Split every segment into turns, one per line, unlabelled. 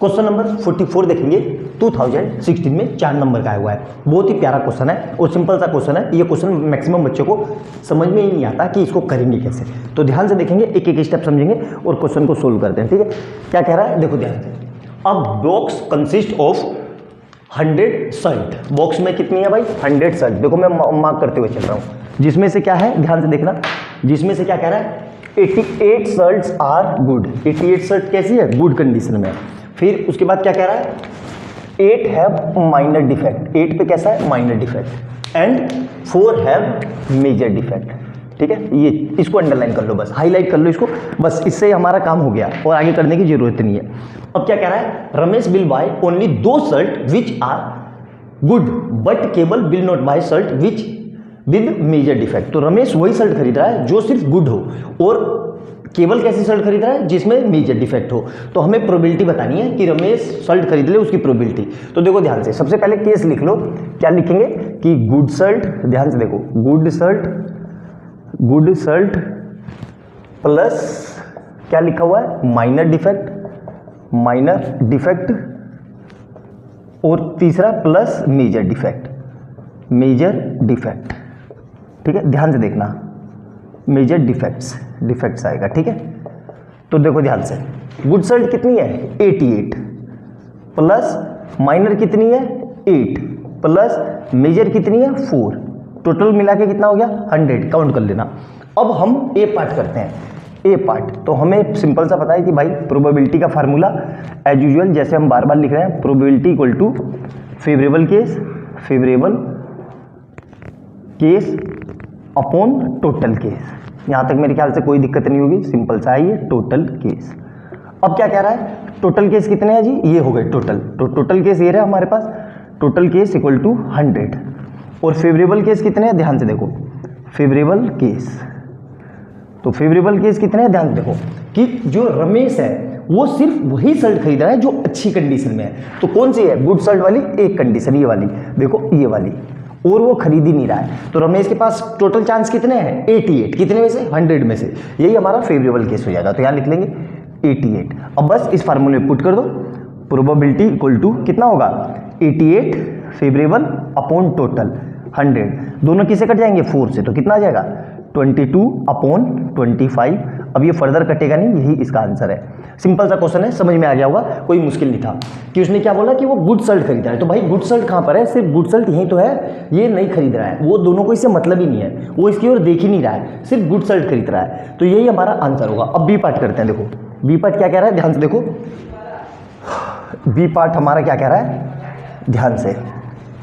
Question number 44 देखेंगे 2016 में 4 number का आया हुआ है। बहुत ही प्यारा क्वेश्चन है और सिंपल सा क्वेश्चन है। ये क्वेश्चन मैक्सिमम बच्चों को समझ में ही नहीं आता कि इसको करेंगे कैसे। तो ध्यान से देखेंगे, एक एक स्टेप समझेंगे और क्वेश्चन को सोल्व करते हैं। ठीक है, क्या कह रहा है देखो ध्यान से। अब box consist of 100 shirt. Box में कितनी है भाई 100 शर्ट। देखो मैं मार्क करते हुए चल रहा हूँ, जिसमें से क्या है ध्यान से देखना, जिसमें से क्या कह रहा है 88 शर्ट्स आर गुड। 88 शर्ट कैसी है, गुड कंडीशन में। फिर उसके बाद क्या कह रहा है 8 हैव माइनर डिफेक्ट। 8 पे कैसा है minor defect and 4 have major defect. ठीक है, ये इसको अंडरलाइन कर लो, बस हाईलाइट कर लो इसको, बस इससे हमारा काम हो गया और आगे करने की जरूरत नहीं है। अब क्या कह रहा है Ramesh will buy only 2 shirt which are good but Keval will not buy shirt which with major defect. तो रमेश वही शर्ट खरीद रहा है जो सिर्फ गुड हो और केवल कैसी शर्ट खरीद रहा है जिसमें मेजर डिफेक्ट हो। तो हमें प्रोबेबिलिटी बतानी है कि रमेश शर्ट खरीद ले, उसकी प्रोबेबिलिटी। तो देखो ध्यान से, सबसे पहले केस लिख लो। क्या लिखेंगे कि गुड शर्ट, ध्यान से देखो, गुड शर्ट प्लस क्या लिखा हुआ है माइनर डिफेक्ट और तीसरा प्लस मेजर डिफेक्ट। ठीक है, ध्यान से देखना, मेजर डिफेक्ट्स आएगा। ठीक है, तो देखो ध्यान से, गुड शर्ट कितनी है 88 प्लस माइनर कितनी है 8 प्लस मेजर कितनी है 4, टोटल मिला के कितना हो गया 100। काउंट कर लेना। अब हम ए पार्ट करते हैं। ए पार्ट तो हमें सिंपल सा पता है कि भाई प्रोबेबिलिटी का फार्मूला एज यूजुअल जैसे हम बार बार लिख रहे हैं, probability equal to favourable case upon total case. यहाँ तक मेरे ख्याल से कोई दिक्कत नहीं होगी, सिंपल सा है ये टोटल केस। अब क्या कह रहा है टोटल केस कितने हैं जी, ये हो गए टोटल। तो टोटल केस ये रहा हमारे पास, टोटल केस इक्वल टू 100 और फेवरेबल केस कितने हैं ध्यान से देखो, फेवरेबल केस। तो फेवरेबल केस कितने हैं ध्यान से देखो कि जो रमेश है वो सिर्फ वही शर्ट खरीद रहा है जो अच्छी कंडीशन में है। तो कौन सी है गुड शर्ट वाली, एक कंडीशन ये वाली, देखो ये वाली, और वो खरीद ही नहीं रहा है। तो रमेश के पास टोटल चांस कितने हैं 88, कितने में से 100 में से, यही हमारा फेवरेबल केस हो जाएगा। तो यहाँ लिख लेंगे 88। अब बस इस फार्मूले में पुट कर दो, प्रोबेबिलिटी इक्वल टू कितना होगा 88 फेवरेबल अपॉन टोटल 100, दोनों किसे कट जाएंगे 4 से, तो कितना आ जाएगा 22 अपॉन 25। अब ये फर्दर कटेगा नहीं, यही इसका आंसर है। सिंपल सा क्वेश्चन है, समझ में आ गया होगा, कोई मुश्किल नहीं था। कि उसने क्या बोला कि वो गुड शर्ट खरीद रहा है, तो भाई गुड शर्ट कहाँ पर है, सिर्फ गुड शर्ट यहीं तो है, ये नहीं खरीद रहा है, वो दोनों को इससे मतलब ही नहीं है, वो इसकी ओर देख ही नहीं रहा है, सिर्फ गुड शर्ट खरीद रहा है। तो यही हमारा आंसर होगा। अब बी पार्ट करते हैं। देखो बी पार्ट क्या कह रहा है, ध्यान से देखो, बी पार्ट हमारा क्या कह रहा है ध्यान से,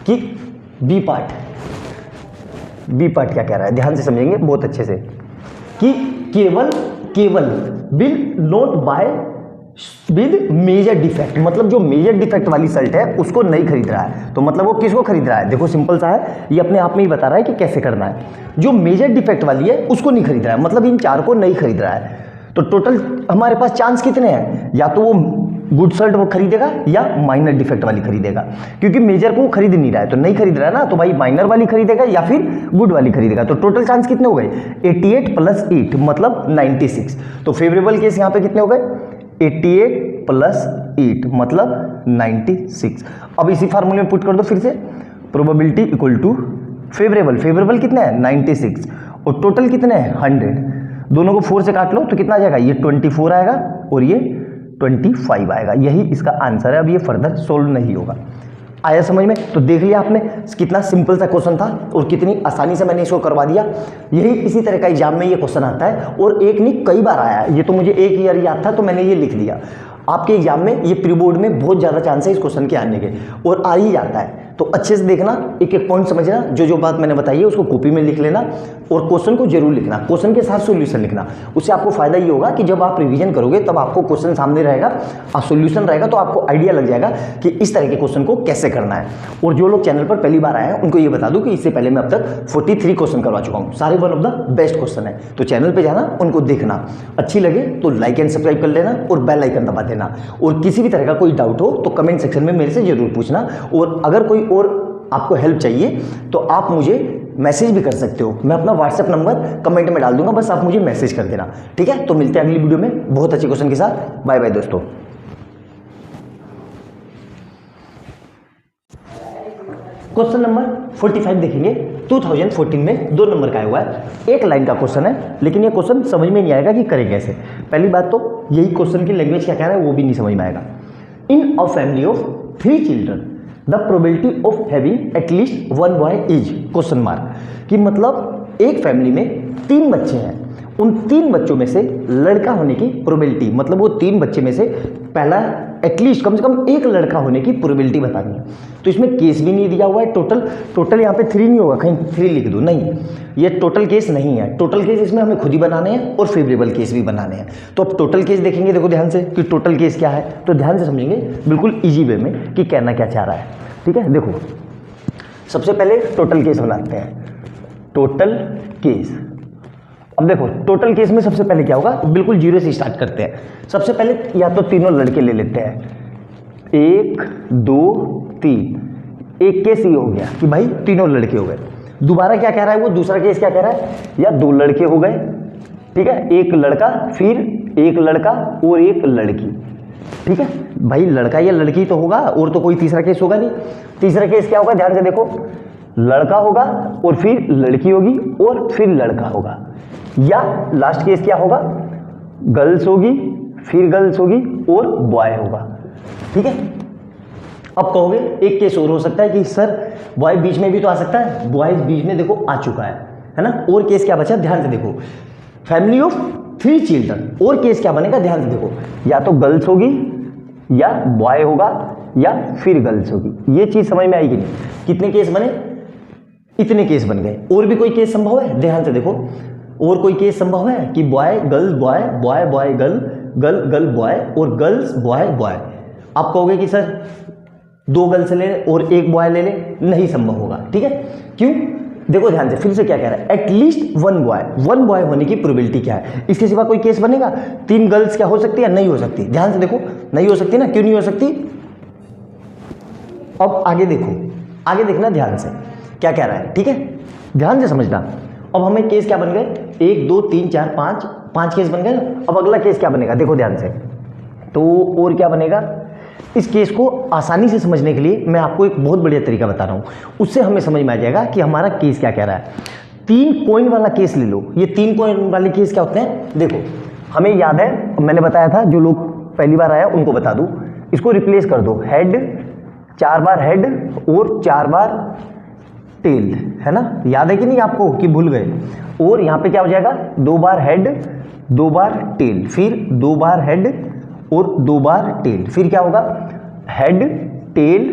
कि बी पार्ट क्या कह रहा है, ध्यान से समझेंगे बहुत अच्छे से, कि केवल will not buy with major defect. मतलब जो मेजर डिफेक्ट वाली शर्ट है उसको नहीं खरीद रहा है। तो मतलब वो किसको खरीद रहा है, देखो सिंपल सा है, ये अपने आप में ही बता रहा है कि कैसे करना है। जो मेजर डिफेक्ट वाली है उसको नहीं खरीद रहा है, मतलब इन 4 को नहीं खरीद रहा है। तो टोटल हमारे पास चांस कितने हैं, या तो वो गुड शर्ट वो खरीदेगा या माइनर डिफेक्ट वाली खरीदेगा, क्योंकि मेजर को वो खरीद नहीं रहा है, तो नहीं खरीद रहा है ना, तो भाई माइनर वाली खरीदेगा या फिर गुड वाली खरीदेगा। तो टोटल चांस कितने हो गए 88 प्लस 8 मतलब 96। तो फेवरेबल केस यहाँ पे कितने हो गए 88 प्लस 8 मतलब 96। अब इसी फार्मूले में पुट कर दो फिर से, प्रोबेबिलिटी इक्वल टू फेवरेबल कितने हैं 96 और टोटल कितने हैं 100, दोनों को 4 से काट लो तो कितना आ जाएगा, ये 24 आएगा और ये 25 आएगा। यही इसका आंसर है। अब ये फर्दर सोल्व नहीं होगा। आया समझ में? तो देख लिया आपने कितना सिंपल सा क्वेश्चन था और कितनी आसानी से मैंने इसको करवा दिया। यही इसी तरह का एग्जाम में ये क्वेश्चन आता है और एक नहीं कई बार आया है। ये तो मुझे एक ईयर याद था तो मैंने ये लिख दिया। आपके एग्जाम में ये प्री बोर्ड में बहुत ज़्यादा चांस है इस क्वेश्चन के आने के और आ ही जाता है। तो अच्छे से देखना, एक एक पॉइंट समझना, जो बात मैंने बताई है उसको कॉपी में लिख लेना और क्वेश्चन को जरूर लिखना, क्वेश्चन के साथ सॉल्यूशन लिखना। उससे आपको फायदा ये होगा कि जब आप रिवीजन करोगे तब आपको क्वेश्चन सामने रहेगा और सॉल्यूशन रहेगा, तो आपको आइडिया लग जाएगा कि इस तरह के क्वेश्चन को कैसे करना है। और जो लोग चैनल पर पहली बार आए हैं उनको ये बता दूं कि इससे पहले मैं अब तक 43 क्वेश्चन करवा चुका हूँ, सारे one of the best question है। तो चैनल पर जाना, उनको देखना, अच्छी लगे तो लाइक एंड सब्सक्राइब कर लेना और बेल आइकन दबा देना। और किसी भी तरह का कोई डाउट हो तो कमेंट सेक्शन में मेरे से जरूर पूछना। और अगर कोई और आपको हेल्प चाहिए तो आप मुझे मैसेज भी कर सकते हो, मैं अपना व्हाट्सएप नंबर कमेंट में डाल दूंगा, बस आप मुझे मैसेज कर देना। ठीक है, तो मिलते हैं अगली वीडियो में बहुत अच्छे क्वेश्चन के साथ। बाय बाय दोस्तों। क्वेश्चन नंबर 45 देखेंगे। 2014 में 2 नंबर का आया हुआ है, एक लाइन का क्वेश्चन है, लेकिन ये क्वेश्चन समझ में नहीं आएगा कि करें कैसे। पहली बात तो यही क्वेश्चन की लैंग्वेज क्या कह रहा है वो भी नहीं समझ में आएगा। In a family of 3 children the probability of having at least 1 boy is question mark, कि मतलब एक फैमिली में 3 बच्चे हैं, उन 3 बच्चों में से लड़का होने की प्रोबेबिलिटी, मतलब वो 3 बच्चे में से पहला एटलीस्ट कम से कम एक लड़का होने की प्रोबेबिलिटी बतानी है। तो इसमें केस भी नहीं दिया हुआ है, टोटल यहाँ पे 3 नहीं होगा, कहीं 3 लिख दो, नहीं ये टोटल केस नहीं है। टोटल केस इसमें हमें खुद ही बनाने हैं और फेवरेबल केस भी बनाने हैं। तो अब टोटल केस देखेंगे, देखो ध्यान से कि टोटल केस क्या है, तो ध्यान से समझेंगे बिल्कुल ईजी वे में कि कहना क्या चाह रहा है। ठीक है, देखो सबसे पहले टोटल केस बनाते हैं। टोटल केस, अब देखो टोटल केस में सबसे पहले क्या होगा, बिल्कुल 0 से स्टार्ट करते हैं। सबसे पहले या तो तीनों लड़के ले लेते हैं, 1 2 3, एक केस ये हो गया कि भाई तीनों लड़के हो गए। दोबारा क्या कह रहा है वो, दूसरा केस क्या कह रहा है, या 2 लड़के हो गए, ठीक है, एक लड़का फिर एक लड़का और एक लड़की। ठीक है भाई, लड़का या लड़की तो होगा और तो कोई तीसरा केस होगा नहीं। तीसरा केस क्या होगा, ध्यान से देखो, लड़का होगा और फिर लड़की होगी और फिर लड़का होगा, या लास्ट केस क्या होगा, गर्ल्स होगी फिर गर्ल्स होगी और बॉय होगा। ठीक है, अब कहोगे एक केस और हो सकता है कि सर बॉय बीच में भी तो आ सकता है, बॉय बीच में देखो आ चुका है ना। और केस क्या बचा, ध्यान से देखो, फैमिली ऑफ 3 चिल्ड्रन, और केस क्या बनेगा, ध्यान से देखो, या तो गर्ल्स होगी या बॉय होगा या फिर गर्ल्स होगी। ये चीज समझ में आएगी नहीं, कितने केस बने, इतने केस बन गए। और भी कोई केस संभव है, ध्यान से देखो, और कोई केस संभव है कि boy girl boy, boy boy girl, girl girl boy और गर्ल्स बॉय बॉय। आप कहोगे कि सर 2 गर्ल्स ले ले और 1 बॉय ले ले, नहीं संभव होगा। ठीक है, क्यों, देखो ध्यान से, फिर से क्या कह रहा है, एटलीस्ट 1 बॉय होने की प्रोबेबिलिटी क्या है, इसके सिवा कोई केस बनेगा। 3 गर्ल्स क्या हो सकती है, नहीं हो सकती। ध्यान से देखो, नहीं हो सकती ना, क्यों नहीं हो सकती। अब आगे देखो, आगे देखना ध्यान से क्या कह रहा है। ठीक है, ध्यान से समझना। अब हमें केस क्या बन गए, 1 2 3 4 5 केस बन गए ना। अब अगला केस क्या बनेगा, देखो ध्यान से, तो और क्या बनेगा। इस केस को आसानी से समझने के लिए मैं आपको एक बहुत बढ़िया तरीका बता रहा हूँ, उससे हमें समझ में आ जाएगा कि हमारा केस क्या कह रहा है। 3 कॉइन वाला केस ले लो। ये 3 कॉइन वाले केस क्या होते हैं, देखो हमें याद है, मैंने बताया था, जो लोग पहली बार आया उनको बता दूं, इसको रिप्लेस कर दो, हेड 4 बार हेड और 4 बार टेल, है ना, याद है कि नहीं आपको कि भूल गए। और यहाँ पे क्या हो जाएगा, 2 बार हेड 2 बार टेल, फिर 2 बार हेड और 2 बार टेल, फिर क्या होगा, हेड टेल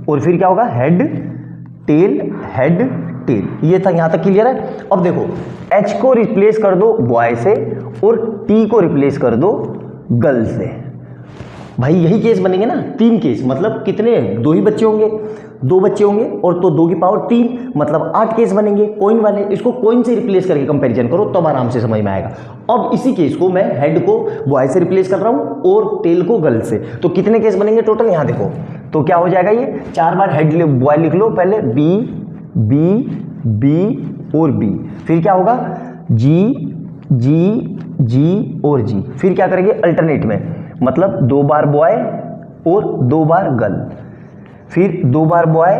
और फिर क्या होगा, हेड टेल हेड टेल। ये था, यहाँ तक क्लियर है। अब देखो, एच को रिप्लेस कर दो बॉय से और टी को रिप्लेस कर दो गर्ल से। भाई यही केस बनेंगे ना, 3 केस, मतलब कितने, 2 ही बच्चे होंगे, 2 बच्चे होंगे और तो 2 की पावर 3, मतलब 8 केस बनेंगे कॉइन वाले। इसको कॉइन से रिप्लेस करके कंपैरिजन करो तब आराम से समझ में आएगा। अब इसी केस को मैं हेड को बॉय से रिप्लेस कर रहा हूँ और टेल को गर्ल से, तो कितने केस बनेंगे टोटल, यहाँ देखो, तो क्या हो जाएगा, ये 4 बार हेड बॉय लिख लो पहले, बी बी बी और बी, फिर क्या होगा, जी जी जी और जी, फिर क्या करेंगे अल्टरनेट में, मतलब 2 बार बॉय और 2 बार गर्ल, फिर 2 बार बॉय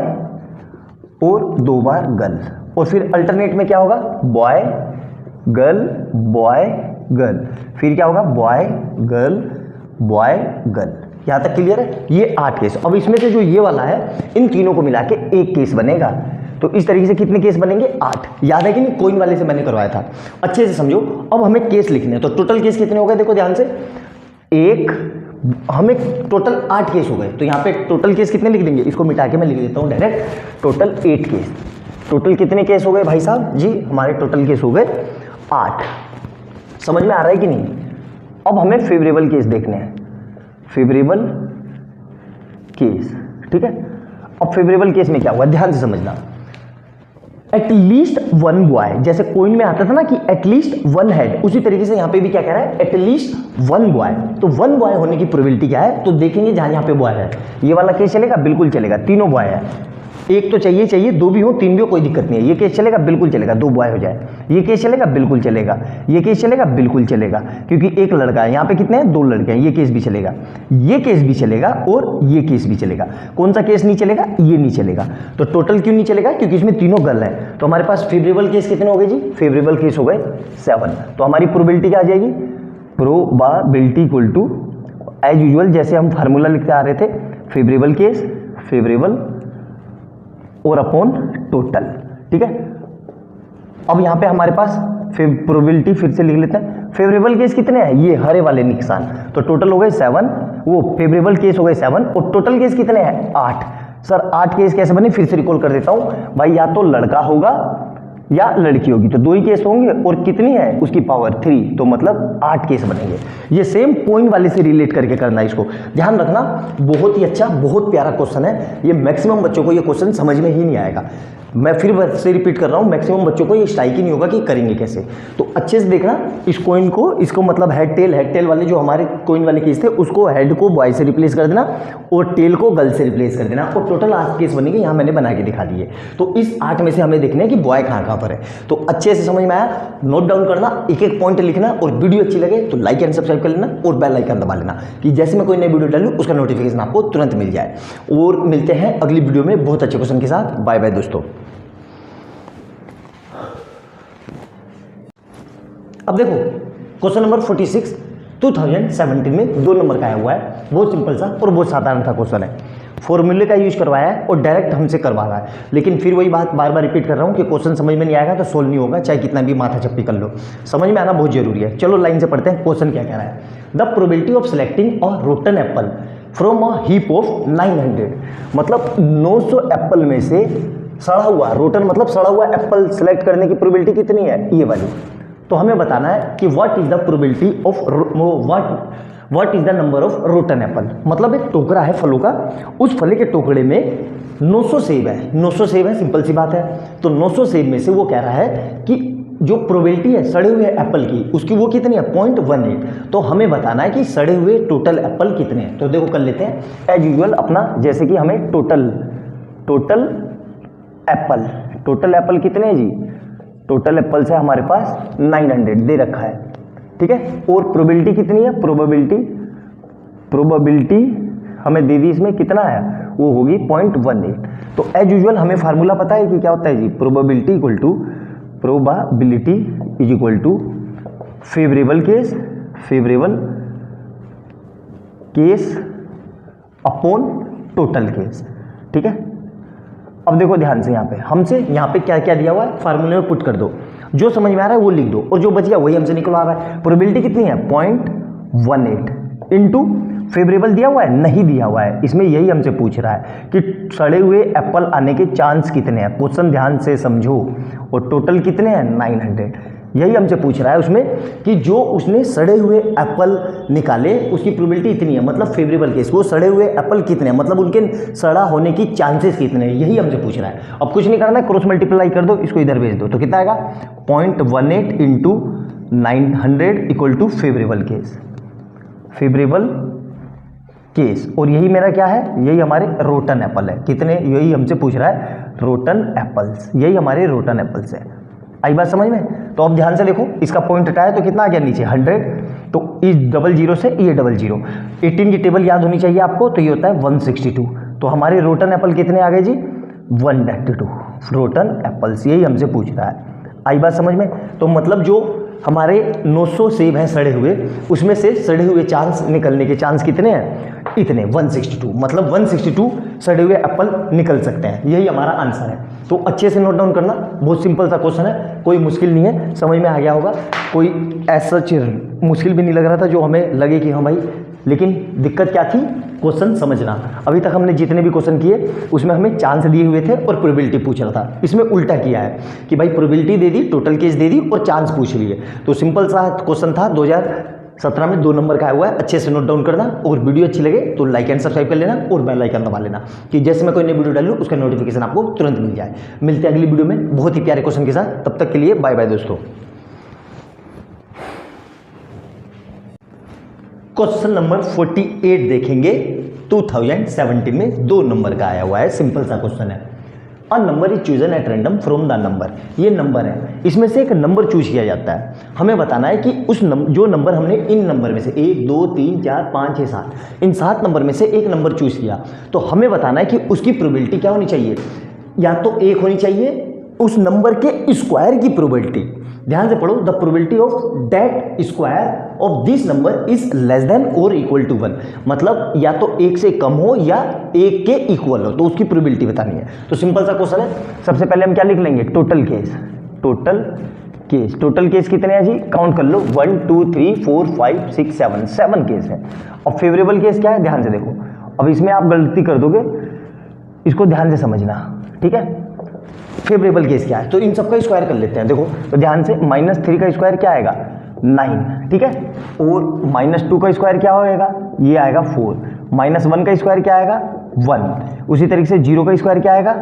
और 2 बार गर्ल, और फिर अल्टरनेट में क्या होगा, बॉय गर्ल, फिर क्या होगा, बॉय गर्ल। यहाँ तक क्लियर है, ये 8 केस। अब इसमें से जो ये वाला है, इन तीनों को मिला के 1 केस बनेगा। तो इस तरीके से कितने केस बनेंगे, 8। याद है कि नहीं, कॉइन वाले से मैंने करवाया था, अच्छे से समझो। अब हमें केस लिखने हैं, तो टोटल केस कितने हो गए, देखो ध्यान से, हमें टोटल 8 केस हो गए। तो यहाँ पे टोटल केस कितने लिख देंगे, इसको मिटा के मैं लिख देता हूँ डायरेक्ट, टोटल 8 केस। टोटल कितने केस हो गए भाई साहब जी, हमारे टोटल केस हो गए 8। समझ में आ रहा है कि नहीं। अब हमें फेवरेबल केस देखने हैं, फेवरेबल केस, ठीक है। अब फेवरेबल केस में क्या हुआ, ध्यान से समझना, एटलीस्ट 1 बॉय, जैसे कॉइन में आता था ना कि एटलीस्ट 1 हेड, उसी तरीके से यहाँ पे भी क्या कह रहा है, एटलीस्ट 1 बॉय। तो 1 बॉय होने की प्रोबेबिलिटी क्या है, तो देखेंगे जहां यहाँ पे बॉय है, ये वाला केस चलेगा, बिल्कुल चलेगा, तीनों बॉय है। एक तो चाहिए चाहिए, दो भी हो तीन भी हो कोई दिक्कत नहीं है। ये केस चलेगा, बिल्कुल चलेगा, दो बॉय हो जाए। ये केस चलेगा, बिल्कुल चलेगा। ये केस चलेगा, बिल्कुल चलेगा, क्योंकि एक लड़का है। यहाँ पे कितने हैं, दो लड़के हैं। ये केस भी चलेगा, ये केस भी चलेगा और ये केस भी चलेगा। कौन सा केस नहीं चलेगा, ये नहीं चलेगा। तो टोटल क्यों नहीं चलेगा, क्योंकि इसमें तीनों गर्ल है। तो हमारे पास फेवरेबल केस कितने हो गए जी, फेवरेबल केस हो गए 7। तो हमारी प्रोबेबिलिटी क्या आ जाएगी, probability equal to as usual जैसे हम फार्मूला लिखते आ रहे थे, फेवरेबल केस, फेवरेबल और अपॉन टोटल। ठीक है, अब यहां पे हमारे पास प्रोबेबिलिटी फिर से लिख लेते हैं। फेवरेबल केस कितने हैं, ये हरे वाले निशान, तो टोटल हो गए 7, वो फेवरेबल केस हो गए 7 और टोटल केस कितने हैं 8। सर 8 केस कैसे बने, फिर से रिकॉल कर देता हूं भाई, या तो लड़का होगा या लड़की होगी, तो दो ही केस होंगे और कितनी है उसकी पावर 3, तो मतलब 8 केस बनेंगे। ये सेम पॉइंट वाले से रिलेट करके करना है, इसको ध्यान रखना। बहुत ही अच्छा, बहुत प्यारा क्वेश्चन है ये। मैक्सिमम बच्चों को ये क्वेश्चन समझ में ही नहीं आएगा। मैं फिर से रिपीट कर रहा हूँ, मैक्सिमम बच्चों को ये स्ट्राइक ही नहीं होगा कि करेंगे कैसे। तो अच्छे से देखना इस कॉइन को, इसको मतलब हेड टेल वाले जो हमारे कॉइन वाले केस थे, उसको हेड को बॉय से रिप्लेस कर देना और टेल को गर्ल से रिप्लेस कर देना, और टोटल 8 केस बनेंगे। यहाँ मैंने बना के दिखा दिए। तो इस 8 में से हमें देखना है कि बॉय कहाँ पर है। तो अच्छे से समझ में आया, नोट डाउन करना, एक एक पॉइंट लिखना, और वीडियो अच्छी लगे तो लाइक एंड सब्सक्राइब कर लेना और बेल आइकन दबा लेना कि जैसे मैं कोई नई वीडियो डालूं उसका नोटिफिकेशन आपको तुरंत मिल जाए। और मिलते हैं अगली वीडियो में बहुत अच्छे क्वेश्चन के साथ। बाय बाय दोस्तों। अब देखो क्वेश्चन नंबर 46 2017 में 2 नंबर का आया हुआ है। बहुत सिंपल सा और बहुत साधारण सा क्वेश्चन है। फॉर्मूले का यूज करवाया है और डायरेक्ट हमसे करवा रहा है, लेकिन फिर वही बात बार बार रिपीट कर रहा हूँ कि क्वेश्चन समझ में नहीं आएगा तो सोल्व नहीं होगा, चाहे कितना भी माथा चप्पी कर लो। समझ में आना बहुत जरूरी है। चलो लाइन से पढ़ते हैं, क्वेश्चन क्या कह रहा है। The probability of selecting a rotten Apple from a heap of 900, मतलब 900 एप्पल में से सड़ा हुआ, रोटन मतलब सड़ा हुआ एप्पल सेलेक्ट करने की प्रोबेबिलिटी कितनी है, ये वाली। तो हमें बताना है कि what is the probability of what is the number of rotten Apple. मतलब एक टोकरा है फलों का, उस फले के टोकरे में 900 सेब है। 900 सेब है, सिंपल सी बात है। तो 900 सेब में से वो कह रहा है कि जो प्रोबेबिलिटी है सड़े हुए एप्पल की, उसकी वो कितनी है 0.18। तो हमें बताना है कि सड़े हुए टोटल एप्पल कितने हैं। तो देखो कर लेते हैं एज यूजुअल अपना, जैसे कि हमें टोटल एप्पल कितने हैं जी, टोटल एप्पल्स है हमारे पास 900 दे रखा है। ठीक है, और प्रोबेबिलिटी कितनी है, प्रोबेबिलिटी हमें दे दी, इसमें कितना है वो होगी 0.18। तो एज यूजुअल हमें फार्मूला पता है कि क्या होता है जी, probability is equal to favourable case upon total case. ठीक है, अब देखो ध्यान से, यहाँ पे क्या क्या दिया हुआ है, फार्मूले में पुट कर दो, जो समझ में आ रहा है वो लिख दो, और जो बच गया वही हमसे निकलवा रहा है। प्रोबेबिलिटी कितनी है 0.18 इंटू फेवरेबल दिया हुआ है, नहीं दिया हुआ है, इसमें यही हमसे पूछ रहा है कि सड़े हुए एप्पल आने के चांस कितने हैं। क्वेश्चन ध्यान से समझो, और टोटल कितने हैं 900, यही हमसे पूछ रहा है उसमें कि जो उसने सड़े हुए एप्पल निकाले उसकी प्रोबेबिलिटी इतनी है, मतलब फेवरेबल केस, वो सड़े हुए एप्पल कितने हैं, मतलब उनके सड़ा होने की चांसेस कितने हैं, यही हमसे पूछ रहा है। अब कुछ नहीं करना है, क्रॉस मल्टीप्लाई कर दो, इसको इधर भेज दो, तो कितना आएगा 0.18 into 900 equal to favourable case. और यही मेरा क्या है, यही हमारे रोटन एप्पल है। कितने, यही हमसे पूछ रहा है रोटन एप्पल्स, यही हमारे रोटन एप्पल्स है। आई बात समझ में। तो अब ध्यान से देखो, इसका पॉइंट हटाया तो कितना आ गया नीचे 100, तो इस 00 से ये 00, 18 की टेबल याद होनी चाहिए आपको, तो ये होता है 162। तो हमारे रोटन एप्पल कितने आ गए जी 192 रोटन एप्पल्स, यही हमसे पूछ रहा है। आई बात समझ में। तो मतलब जो हमारे 900 सेब हैं सड़े हुए, उसमें से सड़े हुए चांस निकलने के चांस कितने हैं, इतने 162, मतलब 162 सड़े हुए एप्पल निकल सकते हैं, यही हमारा आंसर है। तो अच्छे से नोट डाउन करना, बहुत सिंपल सा क्वेश्चन है, कोई मुश्किल नहीं है, समझ में आ गया होगा। कोई ऐसा मुश्किल भी नहीं लग रहा था जो हमें लगे कि हाँ भाई, लेकिन दिक्कत क्या थी, क्वेश्चन समझना। अभी तक हमने जितने भी क्वेश्चन किए उसमें हमें चांस दिए हुए थे और प्रोबेबिलिटी पूछ रहा था, इसमें उल्टा किया है कि भाई प्रोबेबिलिटी दे दी, टोटल केस दे दी और चांस पूछ लिए। तो सिंपल सा क्वेश्चन था, 2017 में 2 नंबर का आया हुआ है। अच्छे से नोट डाउन करना, और वीडियो अच्छी लगे तो लाइक एंड सब्सक्राइब कर लेना और बेल आइकन दबा लेना कि जैसे मैं कोई नई वीडियो डालूं उसका नोटिफिकेशन आपको तुरंत मिल जाए। मिलते हैं अगली वीडियो में बहुत ही प्यारे क्वेश्चन के साथ, तब तक के लिए बाय बाय दोस्तों। क्वेश्चन नंबर 48 देखेंगे, 2017 में 2 नंबर का आया हुआ है, सिंपल सा क्वेश्चन है। A number is chosen at random from the number. ये नंबर है, इसमें से एक नंबर चूज किया जाता है। हमें बताना है कि उस जो नंबर हमने इन नंबर में से 1 2 3 4 5 6 7 इन 7 नंबर में से एक नंबर चूज किया, तो हमें बताना है कि उसकी प्रोबेबिलिटी क्या होनी चाहिए। या तो 1 होनी चाहिए, उस नंबर के स्क्वायर की प्रोबेबिलिटी, ध्यान से पढ़ो, the probability of that square of this number is less than और इक्वल टू 1। मतलब या तो 1 से कम हो या 1 के इक्वल हो, तो उसकी प्रोबेबिलिटी बतानी है। तो सिंपल सा क्वेश्चन है। सबसे पहले हम क्या लिख लेंगे, total case. Total case, total case कितने हैं जी, काउंट कर लो, 1 2 3 4 5 6 7, 7 केस है। और फेवरेबल केस क्या है, ध्यान से देखो। अब इसमें आप गलती कर दोगे, इसको ध्यान से समझना, ठीक है। फेवरेबल केस क्या है, तो इन सबका स्क्वायर कर लेते हैं। देखो तो ध्यान से, -3 का स्क्वायर क्या आएगा, 9, ठीक है। और -2 का स्क्वायर क्या होएगा, ये आएगा 4। -1 का स्क्वायर क्या आएगा, 1। उसी तरीके से 0 का स्क्वायर क्या आएगा,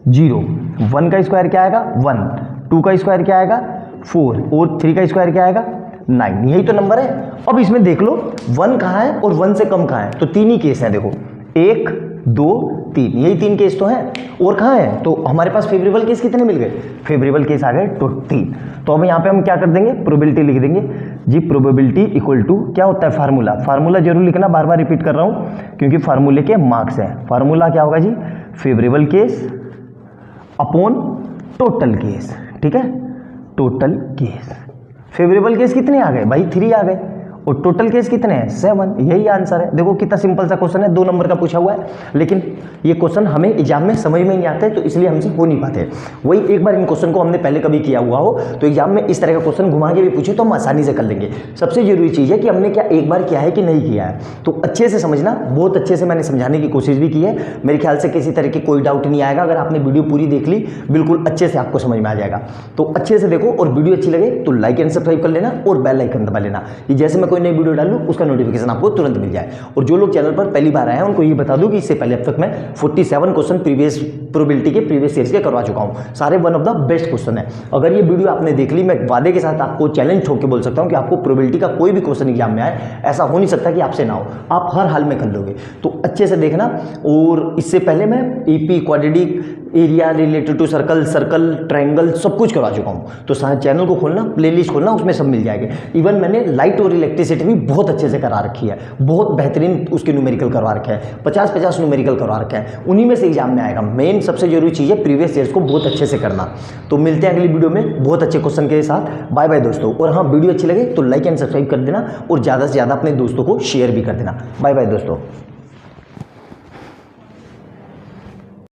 0। 1 का स्क्वायर क्या आएगा, 1। 2 का स्क्वायर क्या आएगा, 4। और 3 का स्क्वायर क्या आएगा, 9। यही तो नंबर है। अब इसमें देख लो 1 कहाँ है और 1 से कम कहाँ है, तो 3 ही केस है। देखो 1 2 3, यही 3 केस तो हैं। और कहाँ है, तो हमारे पास फेवरेबल केस कितने मिल गए, फेवरेबल केस आ गए तो 3। तो अब यहाँ पे हम क्या कर देंगे, प्रोबेबिलिटी लिख देंगे जी। प्रोबेबिलिटी इक्वल टू क्या होता है, फार्मूला। फार्मूला जरूर लिखना, बार बार रिपीट कर रहा हूँ क्योंकि फार्मूले के मार्क्स हैं। फार्मूला क्या होगा जी, favourable case upon total case, ठीक है। टोटल केस, फेवरेबल केस कितने आ गए भाई, 3 आ गए। और टोटल केस कितने हैं, 7। यही आंसर है। देखो कितना सिंपल सा क्वेश्चन है, 2 नंबर का पूछा हुआ है, लेकिन ये क्वेश्चन हमें एग्जाम में समझ में नहीं आते, तो इसलिए हमसे हो नहीं पाते। वही एक बार इन क्वेश्चन को हमने पहले कभी किया हुआ हो तो एग्जाम में इस तरह का क्वेश्चन घुमा के भी पूछे तो हम आसानी से कर लेंगे। सबसे जरूरी चीज़ है कि हमने क्या एक बार किया है कि नहीं किया है, तो अच्छे से समझना। बहुत अच्छे से मैंने समझाने की कोशिश भी की है, मेरे ख्याल से किसी तरह की कोई डाउट नहीं आएगा। अगर आपने वीडियो पूरी देख ली, बिल्कुल अच्छे से आपको समझ में आ जाएगा। तो अच्छे से देखो, और वीडियो अच्छी लगे तो लाइक एंड सब्सक्राइब कर लेना और बेल आइकन दबा लेना, कि जैसे मैं कोई नई वीडियो डालूं उसका नोटिफिकेशन आपको तुरंत मिल जाए। और जो लोग चैनल पर पहली बार आए हैं उनको ये बता दूं कि इससे पहले अब तक मैं 47 क्वेश्चन प्रीवियस प्रोबेबिलिटी के प्रीवियस ईयर्स के करवा चुका हूं। सारे one of the best question है। अगर ये वीडियो आपने देख ली, मैं वादे के साथ आपको चैलेंज ठोक के बोल सकता हूं कि आपको प्रोबेबिलिटी का कोई भी क्वेश्चन एग्जाम में आए, ऐसा हो नहीं सकता कि आपसे ना हो, आप हर हाल में कर लोगे। तो अच्छे से देखना। और इससे पहले मैं AP, quadratic, area related to circle, circle, triangle सब कुछ करवा चुका हूँ। तो चैनल को खोलना, प्लेलिस्ट खोलना, उसमें सब मिल जाएंगे। इवन मैंने लाइट और इलेक्ट्रिसिटी भी बहुत अच्छे से करा रखी है, बहुत बेहतरीन उसके न्यूमेरिकल करवा रखे हैं, 50-50 न्यूमेरिकल करवा रखे हैं। उन्हीं में से एग्जाम में आएगा। मेन सबसे जरूरी चीज़ है प्रीवियस ईयर्स को बहुत अच्छे से करना। तो मिलते हैं अगली वीडियो में बहुत अच्छे क्वेश्चन के साथ। बाय बाय दोस्तों। और हाँ, वीडियो अच्छी लगे तो लाइक एंड सब्सक्राइब कर देना और ज़्यादा से ज़्यादा अपने दोस्तों को शेयर भी कर देना। बाय बाय दोस्तों।